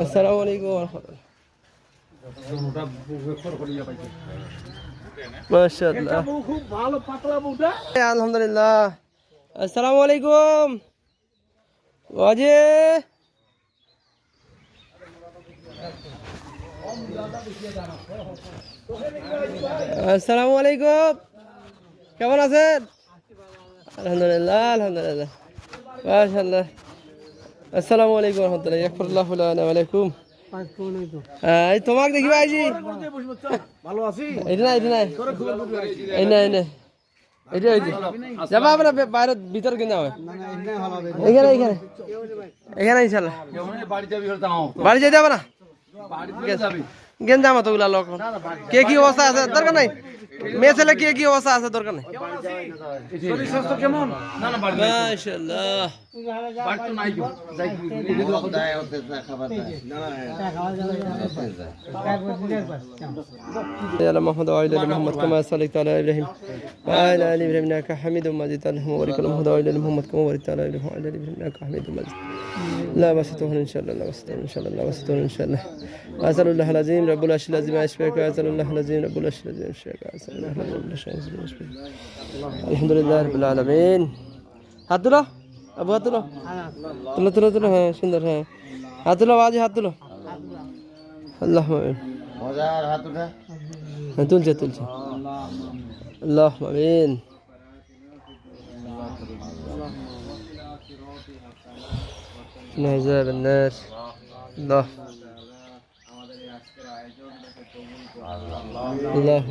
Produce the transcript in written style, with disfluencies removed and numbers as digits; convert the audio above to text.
আসসালামু আলাইকুম মাশাআল্লাহ খুব ভালো পাতলা বউটা আলহামদুলিল্লাহ আসসালামু আলাইকুম ওয়াজি আসসালামু আলাইকুম কেমন আছেন আলহামদুলিল্লাহ আলহামদুলিল্লাহ মাশাআল্লাহ আসসালামু আলাইকুম ওয়া রাহমাতুল্লাহি ওয়া আলাইকুম এই তোমাক দেখিবা আইজি ভালো আছি এটা না এই না এটা হইছে যাবা আমরা বাইরে ভিতর কিনা হবে এখানে এখানে এখানে ইনশাআল্লাহ বাড়ি যাইতে হবে না গেন যাবো তো ওগুলা লোক কে কি অবস্থা আছে দরকার নাই মেয়ে ছেলে কে কি অবস্থা আছে দরকার নাই কেমন মাশাআল্লাহ على محمد وعلى ال محمد كما صليت على ابراهيم وعلى ال ابراهيم انك حميد مجيد اللهم بارك على محمد وعلى ال محمد كما باركت على ابراهيم وعلى ال ابراهيم انك حميد مجيد لا بسطون ان شاء الله لا بسطون ان شاء الله لا بسطون ان شاء الله اسال الله العظيم رب العرش العظيم اشفاك اسال الله العظيم رب العرش العظيم اشفاك اسال الله العظيم رب العرش العظيم اشفاك الحمد لله رب العالمين হাত তুলো আবু হাত তুলো তুলো তুলো তুলো হ্যাঁ সুন্দর হ্যাঁ হাত তুলো বাজি হাত তুলো আল্লাহ মজার হাত উঠা হ্যাঁ তুলছে আল্লাহ আমিন نهزاب الناس الله الله